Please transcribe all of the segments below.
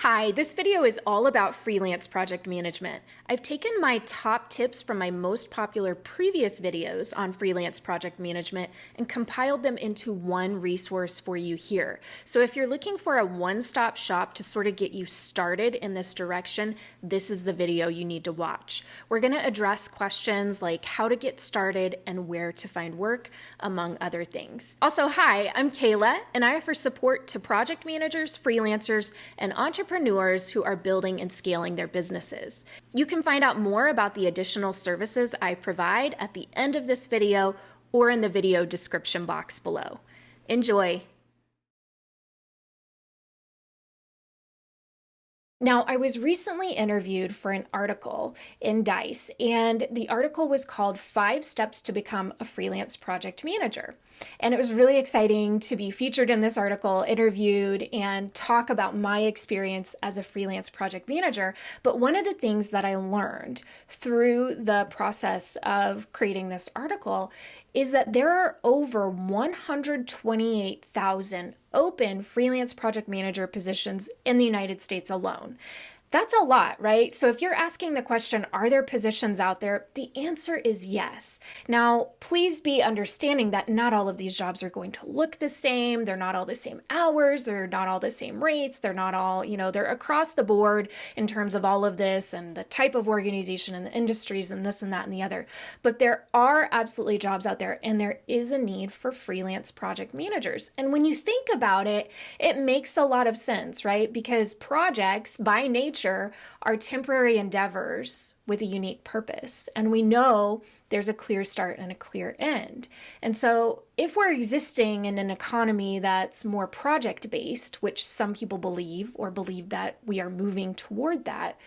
Hi, this video is all about freelance project management. I've taken my top tips from my most popular previous videos on freelance project management and compiled them into one resource for you here. So if you're looking for a one-stop shop to sort of get you started in this direction, this is the video you need to watch. We're going to address questions like how to get started and where to find work, among other things. Also, hi, I'm Kayla, and I offer support to project managers, freelancers, and entrepreneurs who are building and scaling their businesses. You can find out more about the additional services I provide at the end of this video or in the video description box below. Enjoy! Now, I was recently interviewed for an article in Dice, and the article was called 5 Steps to Become a Freelance Project Manager. And it was really exciting to be featured in this article, interviewed, and talk about my experience as a freelance project manager. But one of the things that I learned through the process of creating this article is that there are over 128,000 open freelance project manager positions in the United States alone. That's a lot, right? So if you're asking the question, are there positions out there? The answer is yes. Now, please be understanding that not all of these jobs are going to look the same. They're not all the same hours. They're not all the same rates. They're not all, they're across the board in terms of all of this and the type of organization and the industries and this and that and the other. But there are absolutely jobs out there, and there is a need for freelance project managers. And when you think about it, it makes a lot of sense, right? Because projects by nature are temporary endeavors with a unique purpose. And we know there's a clear start and a clear end. And so if we're existing in an economy that's more project-based, which some people believe that we are moving toward that,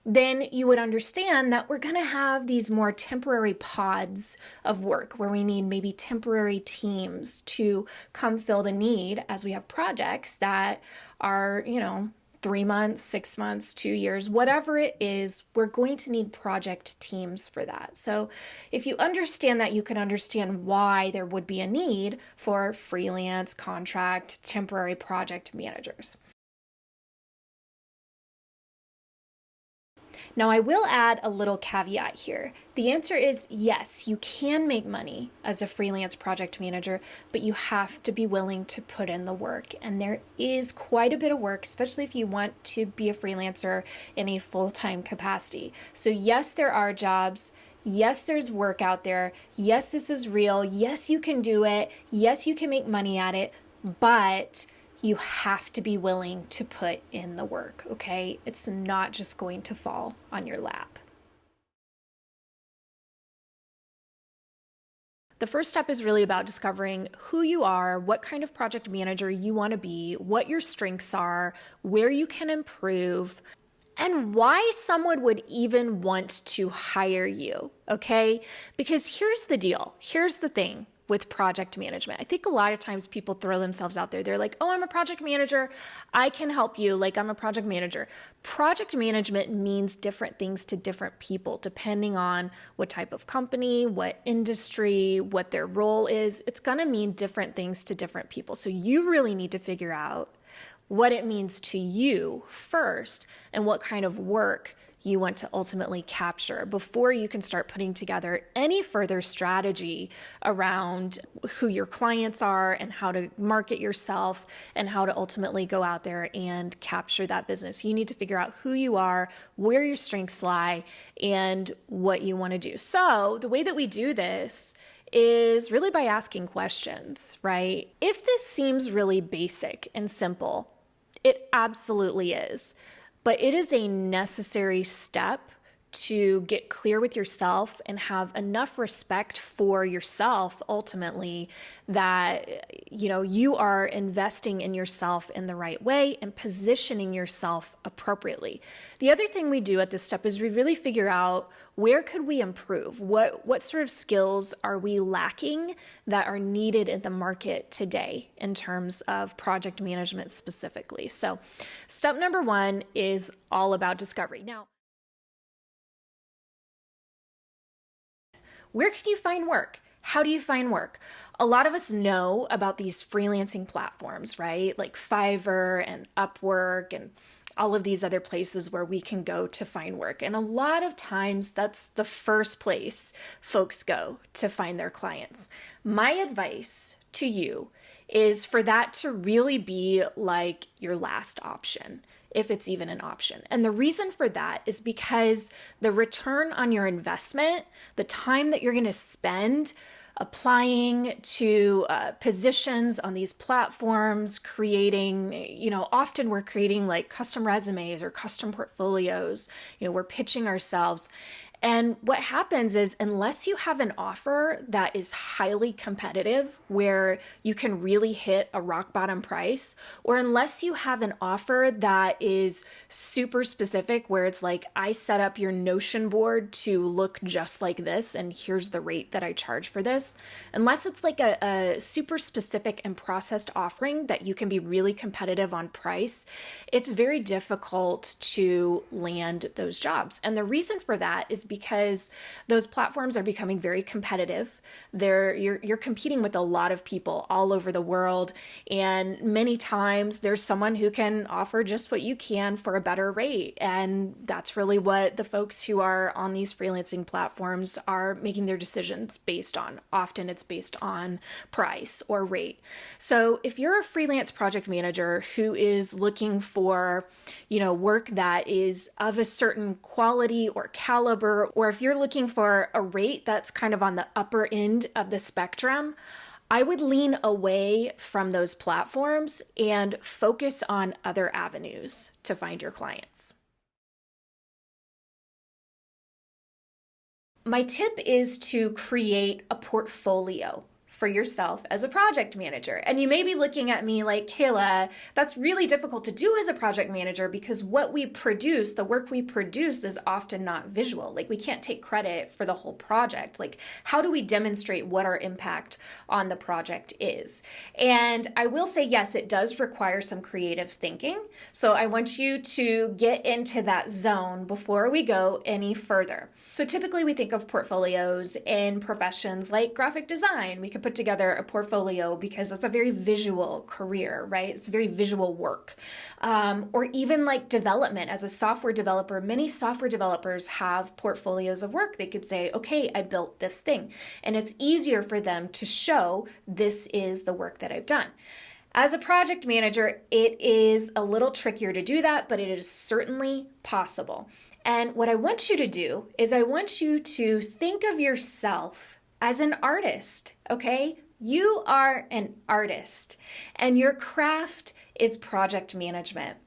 then you would understand that we're going to have these more temporary pods of work where we need maybe temporary teams to come fill the need as we have projects that are, 3 months, 6 months, 2 years, whatever it is, we're going to need project teams for that. So if you understand that, you can understand why there would be a need for freelance, contract, temporary project managers. Now, I will add a little caveat here. The answer is yes, you can make money as a freelance project manager, but you have to be willing to put in the work. And there is quite a bit of work, especially if you want to be a freelancer in a full-time capacity. So yes, there are jobs. Yes, there's work out there. Yes, this is real. Yes, you can do it. Yes, you can make money at it, but you have to be willing to put in the work, okay? It's not just going to fall on your lap. The first step is really about discovering who you are, what kind of project manager you want to be, what your strengths are, where you can improve, and why someone would even want to hire you, okay? Because here's the deal. Here's the thing with project management. I think a lot of times people throw themselves out there. They're like, oh, I'm a project manager. I can help you. Like, I'm a project manager. Project management means different things to different people, depending on what type of company, what industry, what their role is. It's going to mean different things to different people. So you really need to figure out what it means to you first and what kind of work you want to ultimately capture before you can start putting together any further strategy around who your clients are and how to market yourself and how to ultimately go out there and capture that business. You need to figure out who you are, where your strengths lie, and what you want to do. So the way that we do this is really by asking questions, right? If this seems really basic and simple, it absolutely is. But it is a necessary step to get clear with yourself and have enough respect for yourself ultimately that you are investing in yourself in the right way and positioning yourself appropriately. The other thing we do at this step is we really figure out where could we improve? What sort of skills are we lacking that are needed in the market today in terms of project management specifically? So step number 1 is all about discovery. Now, where can you find work? How do you find work? A lot of us know about these freelancing platforms, right? Like Fiverr and Upwork and all of these other places where we can go to find work. And a lot of times that's the first place folks go to find their clients. My advice to you is for that to really be like your last option, if it's even an option. And the reason for that is because the return on your investment, the time that you're going to spend applying to positions on these platforms, creating, often we're creating like custom resumes or custom portfolios, we're pitching ourselves. And what happens is, unless you have an offer that is highly competitive, where you can really hit a rock bottom price, or unless you have an offer that is super specific, where it's like, I set up your Notion board to look just like this, and here's the rate that I charge for this, unless it's like a super specific and processed offering that you can be really competitive on price, it's very difficult to land those jobs. And the reason for that is because those platforms are becoming very competitive. You're competing with a lot of people all over the world, and many times there's someone who can offer just what you can for a better rate. And that's really what the folks who are on these freelancing platforms are making their decisions based on. Often it's based on price or rate. So if you're a freelance project manager who is looking for, work that is of a certain quality or caliber, or if you're looking for a rate that's kind of on the upper end of the spectrum, I would lean away from those platforms and focus on other avenues to find your clients. My tip is to create a portfolio for yourself as a project manager. And you may be looking at me like, Kayla, that's really difficult to do as a project manager because what we produce, the work we produce, is often not visual. Like, we can't take credit for the whole project. Like, how do we demonstrate what our impact on the project is? And I will say, yes, it does require some creative thinking. So I want you to get into that zone before we go any further. So typically we think of portfolios in professions like graphic design. We could put together a portfolio because it's a very visual career, right? It's very visual work. Or even like development. As a software developer, many software developers have portfolios of work. They could say, okay, I built this thing. And it's easier for them to show this is the work that I've done. As a project manager, it is a little trickier to do that, but it is certainly possible. And what I want you to do is I want you to think of yourself as an artist, okay? You are an artist, and your craft is project management.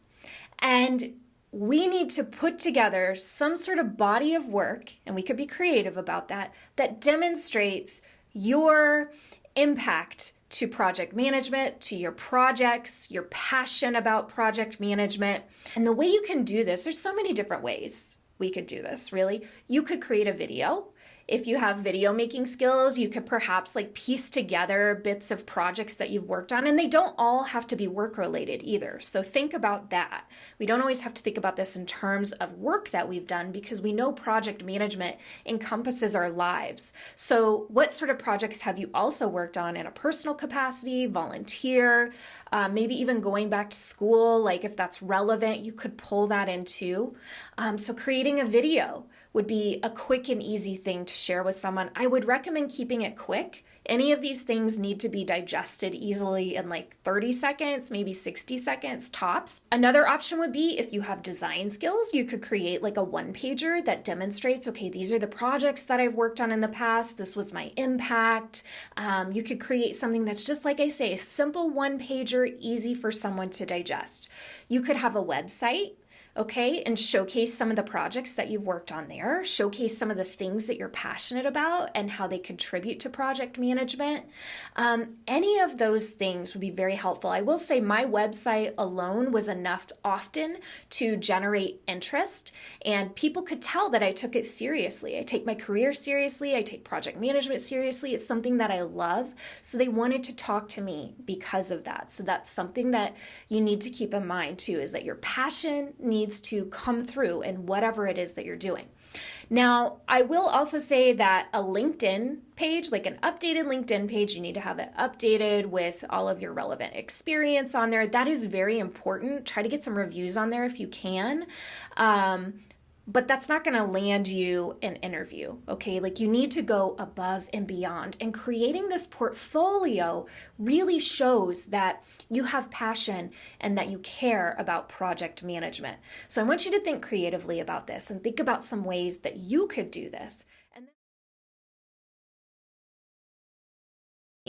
And we need to put together some sort of body of work, and we could be creative about that, that demonstrates your impact to project management, to your projects, your passion about project management. And the way you can do this, there's so many different ways we could do this, really. You could create a video. If you have video making skills, you could perhaps like piece together bits of projects that you've worked on, and they don't all have to be work related either. So think about that. We don't always have to think about this in terms of work that we've done because we know project management encompasses our lives. So what sort of projects have you also worked on in a personal capacity, volunteer, maybe even going back to school? Like if that's relevant, you could pull that in too. So creating a video would be a quick and easy thing to share with someone. I would recommend keeping it quick. Any of these things need to be digested easily in like 30 seconds, maybe 60 seconds tops. Another option would be if you have design skills, you could create like a one-pager that demonstrates, okay, these are the projects that I've worked on in the past. This was my impact. You could create something that's just like I say, a simple one-pager, easy for someone to digest. You could have a website, okay, and showcase some of the projects that you've worked on there, showcase some of the things that you're passionate about and how they contribute to project management. Any of those things would be very helpful. I will say my website alone was enough often to generate interest, and people could tell that I took it seriously. I take my career seriously. I take project management seriously. It's something that I love. So they wanted to talk to me because of that. So that's something that you need to keep in mind too, is that your passion needs needs to come through in whatever it is that you're doing. Now, I will also say that a LinkedIn page, like an updated LinkedIn page, you need to have it updated with all of your relevant experience on there. That is very important. Try to get some reviews on there if you can. But that's not going to land you an interview, okay? Like, you need to go above and beyond. And creating this portfolio really shows that you have passion and that you care about project management. So I want you to think creatively about this and think about some ways that you could do this. And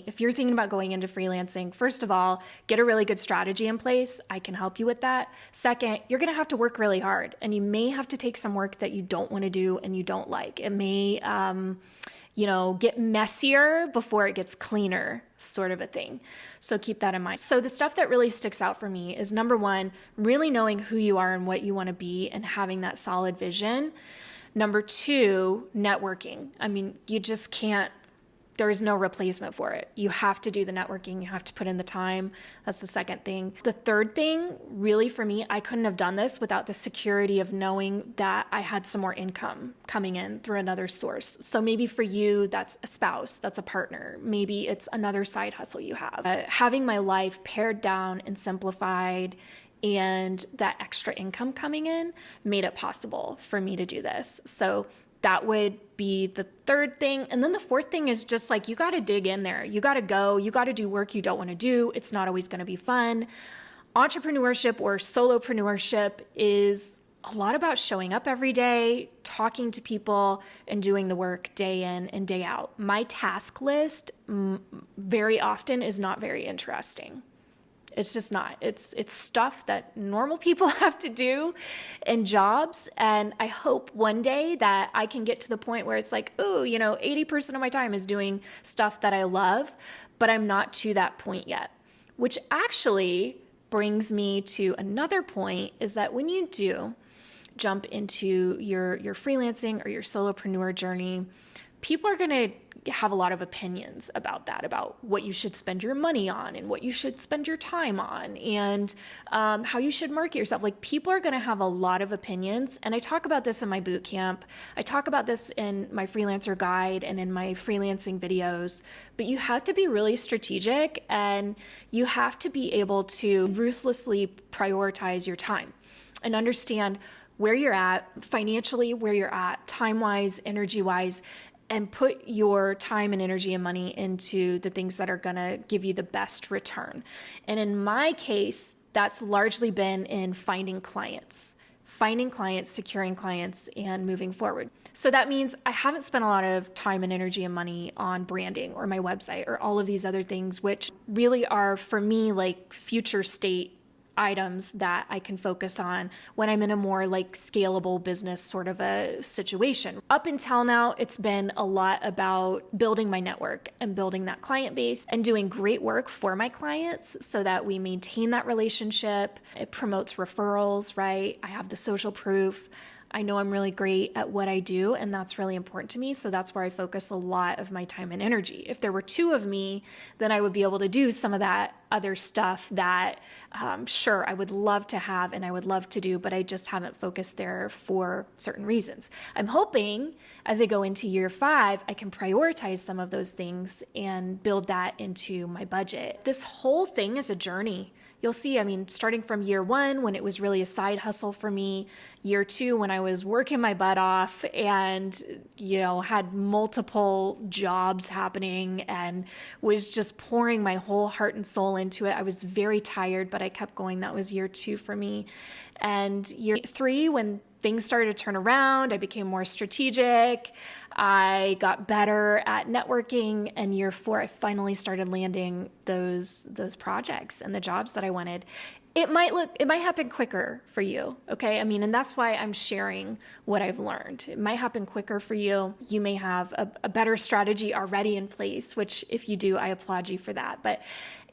if you're thinking about going into freelancing, first of all, get a really good strategy in place. I can help you with that. Second, you're going to have to work really hard, and you may have to take some work that you don't want to do and you don't like. It may, get messier before it gets cleaner, sort of a thing. So keep that in mind. So the stuff that really sticks out for me is, number one, really knowing who you are and what you want to be and having that solid vision. Number two, networking. I mean, you just can't, there is no replacement for it. You have to do the networking. You have to put in the time. That's the second thing. The third thing, really for me, I couldn't have done this without the security of knowing that I had some more income coming in through another source. So maybe for you, that's a spouse, that's a partner. Maybe it's another side hustle you have. Having my life pared down and simplified and that extra income coming in made it possible for me to do this. So that would be the third thing. And then the fourth thing is just like, you got to dig in there. You got to go. You got to do work you don't want to do. It's not always going to be fun. Entrepreneurship or solopreneurship is a lot about showing up every day, talking to people, and doing the work day in and day out. My task list very often is not very interesting. It's just not. It's stuff that normal people have to do in jobs. And I hope one day that I can get to the point where it's like, 80% of my time is doing stuff that I love, but I'm not to that point yet. Which actually brings me to another point, is that when you do jump into your freelancing or your solopreneur journey, people are going to have a lot of opinions about that, about what you should spend your money on and what you should spend your time on, and how you should market yourself. Like, people are going to have a lot of opinions. And I talk about this in my boot camp. I talk about this in my freelancer guide and in my freelancing videos. But you have to be really strategic, and you have to be able to ruthlessly prioritize your time and understand where you're at financially, where you're at time-wise, energy-wise, and put your time and energy and money into the things that are going to give you the best return. And in my case, that's largely been in finding clients, securing clients, and moving forward. So that means I haven't spent a lot of time and energy and money on branding or my website or all of these other things, which really are, for me, like future state items that I can focus on when I'm in a more like scalable business sort of a situation. Up until now, it's been a lot about building my network and building that client base and doing great work for my clients so that we maintain that relationship. It promotes referrals, right? I have the social proof. I know I'm really great at what I do, and that's really important to me. So that's where I focus a lot of my time and energy. If there were two of me, then I would be able to do some of that other stuff that sure, I would love to have and I would love to do, but I just haven't focused there for certain reasons. I'm hoping as I go into year 5, I can prioritize some of those things and build that into my budget. This whole thing is a journey. You'll see, starting from year 1, when it was really a side hustle for me, year 2, when I was working my butt off and, had multiple jobs happening and was just pouring my whole heart and soul into it. I was very tired, but I kept going. That was year 2 for me. And year 3, when things started to turn around, I became more strategic. I got better at networking. And year 4, I finally started landing those projects and the jobs that I wanted. It might happen quicker for you, okay? And that's why I'm sharing what I've learned. It might happen quicker for you. You may have a better strategy already in place, which if you do, I applaud you for that. But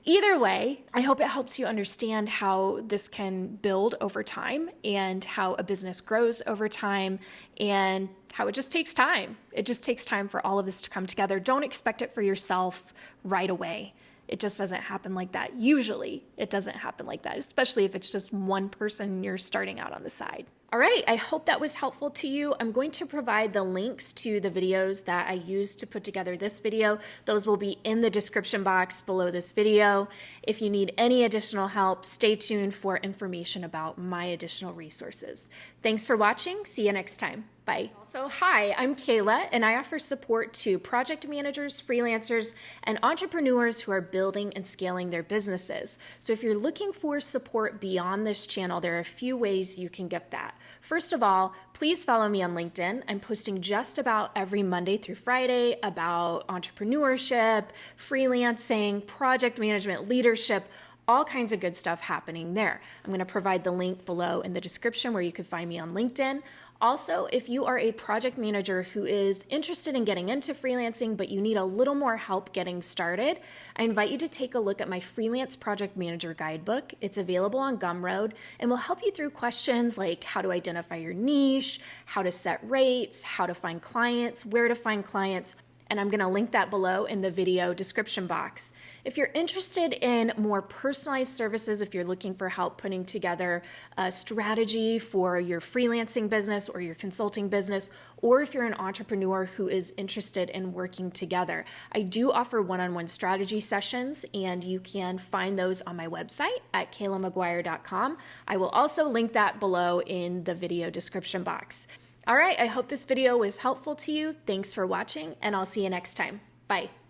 either way, I hope it helps you understand how this can build over time and how a business grows over time and how it just takes time. It just takes time for all of this to come together. Don't expect it for yourself right away. It just doesn't happen like that. Usually it doesn't happen like that, especially if it's just one person you're starting out on the side. All right, I hope that was helpful to you. I'm going to provide the links to the videos that I used to put together this video. Those will be in the description box below this video. If you need any additional help, stay tuned for information about my additional resources. Thanks for watching. See you next time. Bye. So hi, I'm Kayla, and I offer support to project managers, freelancers, and entrepreneurs who are building and scaling their businesses. So if you're looking for support beyond this channel, there are a few ways you can get that. First of all, please follow me on LinkedIn. I'm posting just about every Monday through Friday about entrepreneurship, freelancing, project management, leadership, all kinds of good stuff happening there. I'm going to provide the link below in the description where you can find me on LinkedIn. Also, if you are a project manager who is interested in getting into freelancing, but you need a little more help getting started, I invite you to take a look at my Freelance Project Manager guidebook. It's available on Gumroad and will help you through questions like how to identify your niche, how to set rates, how to find clients, where to find clients, and I'm going to link that below in the video description box. If you're interested in more personalized services, if you're looking for help putting together a strategy for your freelancing business or your consulting business, or if you're an entrepreneur who is interested in working together, I do offer one-on-one strategy sessions, and you can find those on my website at kaylamaguire.com. I will also link that below in the video description box. All right, I hope this video was helpful to you. Thanks for watching, and I'll see you next time. Bye.